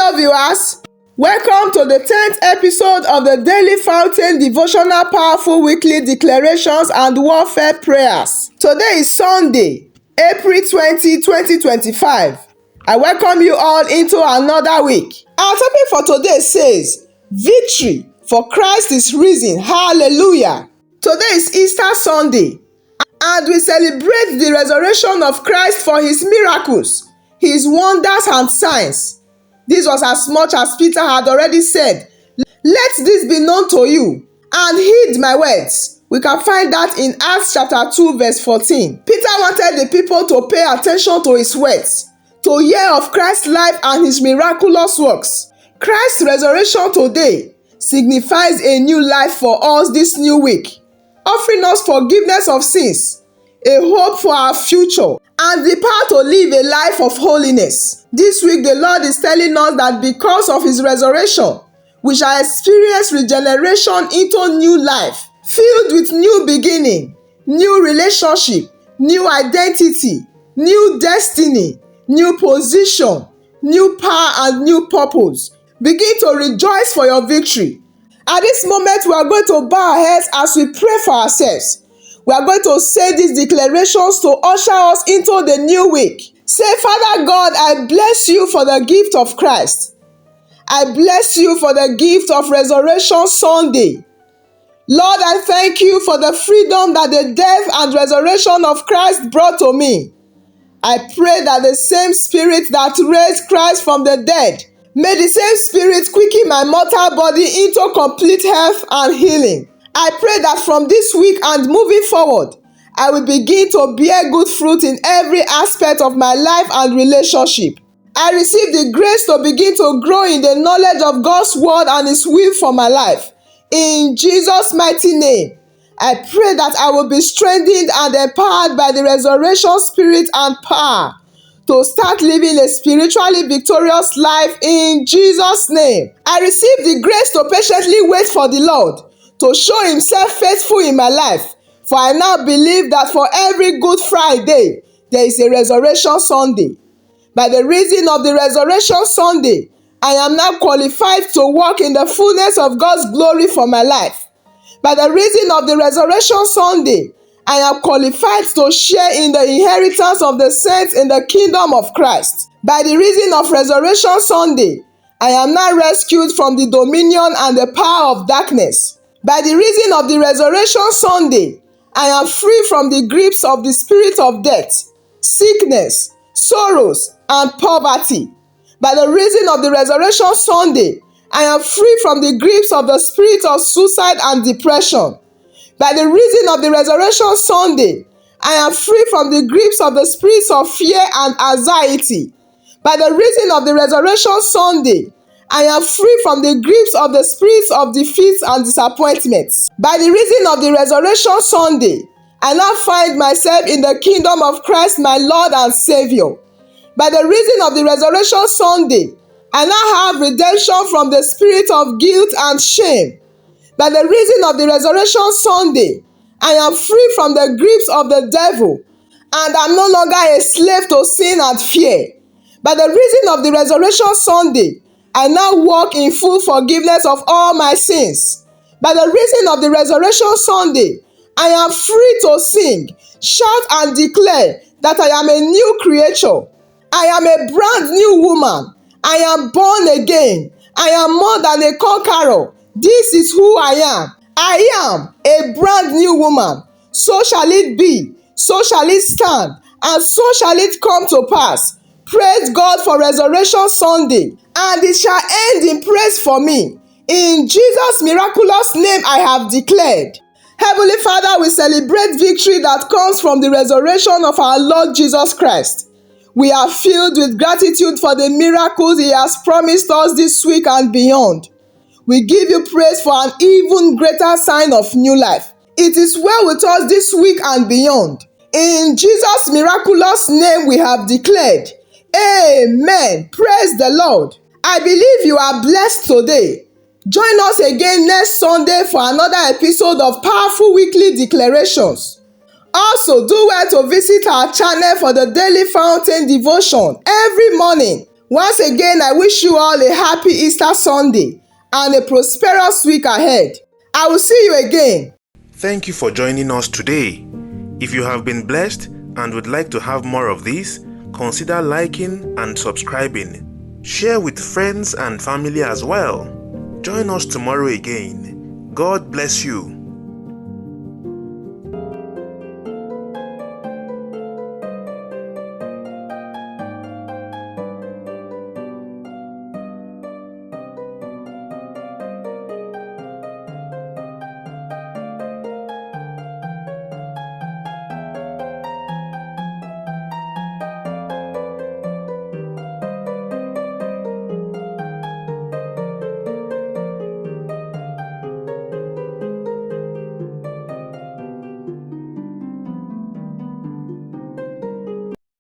Hello viewers, welcome to the 10th episode of the Daily Fountain Devotional Powerful Weekly Declarations and Warfare Prayers. Today is Sunday, April 20, 2025. I welcome you all into another week. Our topic for today says, Victory, for Christ is risen. Hallelujah. Today is Easter Sunday, and we celebrate the resurrection of Christ for his miracles, his wonders and signs. This was as much as Peter had already said, let this be known to you, and heed my words. We can find that in Acts chapter 2 verse 14. Peter wanted the people to pay attention to his words, to hear of Christ's life and his miraculous works. Christ's resurrection today signifies a new life for us this new week, offering us forgiveness of sins, a hope for our future, and the power to live a life of holiness. This week, the Lord is telling us that because of his resurrection, we shall experience regeneration into new life, filled with new beginning, new relationship, new identity, new destiny, new position, new power, and new purpose. Begin to rejoice for your victory. At this moment, we are going to bow our heads as we pray for ourselves. We are going to say these declarations to usher us into the new week. Say, Father God, I bless you for the gift of Christ. I bless you for the gift of Resurrection Sunday. Lord, I thank you for the freedom that the death and resurrection of Christ brought to me. I pray that the same spirit that raised Christ from the dead, may the same spirit quicken my mortal body into complete health and healing. I pray that from this week and moving forward, I will begin to bear good fruit in every aspect of my life and relationship. I receive the grace to begin to grow in the knowledge of God's word and his will for my life. In Jesus' mighty name, I pray that I will be strengthened and empowered by the resurrection spirit and power to start living a spiritually victorious life in Jesus' name. I receive the grace to patiently wait for the Lord to show himself faithful in my life. For I now believe that for every Good Friday, there is a Resurrection Sunday. By the reason of the Resurrection Sunday, I am now qualified to walk in the fullness of God's glory for my life. By the reason of the Resurrection Sunday, I am qualified to share in the inheritance of the saints in the kingdom of Christ. By the reason of Resurrection Sunday, I am now rescued from the dominion and the power of darkness. By the reason of the Resurrection Sunday, I am free from the grips of the spirit of death, sickness, sorrows, and poverty. By the reason of the Resurrection Sunday, I am free from the grips of the spirit of suicide and depression. By the reason of the Resurrection Sunday, I am free from the grips of the spirits of fear and anxiety. By the reason of the Resurrection Sunday, I am free from the grips of the spirits of defeat and disappointments. By the reason of the Resurrection Sunday, I now find myself in the kingdom of Christ, my Lord and Savior. By the reason of the Resurrection Sunday, I now have redemption from the spirit of guilt and shame. By the reason of the Resurrection Sunday, I am free from the grips of the devil, and am no longer a slave to sin and fear. By the reason of the Resurrection Sunday, I now walk in full forgiveness of all my sins. By the reason of the Resurrection Sunday, I am free to sing, shout and declare that I am a new creature. I am a brand new woman. I am born again. I am more than a conqueror. This is who I am. I am a brand new woman. So shall it be. So shall it stand. And so shall it come to pass. Praise God for Resurrection Sunday. And it shall end in praise for me. In Jesus' miraculous name I have declared. Heavenly Father, we celebrate victory that comes from the resurrection of our Lord Jesus Christ. We are filled with gratitude for the miracles he has promised us this week and beyond. We give you praise for an even greater sign of new life. It is well with us this week and beyond. In Jesus' miraculous name we have declared. Amen. Praise the Lord. I believe you are blessed today. Join us again next Sunday for another episode of Powerful Weekly Declarations. Also, do well to visit our channel for the Daily Fountain Devotion every morning. Once again, I wish you all a happy Easter Sunday and a prosperous week ahead. I will see you again. Thank you for joining us today. If you have been blessed and would like to have more of this, consider liking and subscribing. Share with friends and family as well. Join us tomorrow again. God bless you.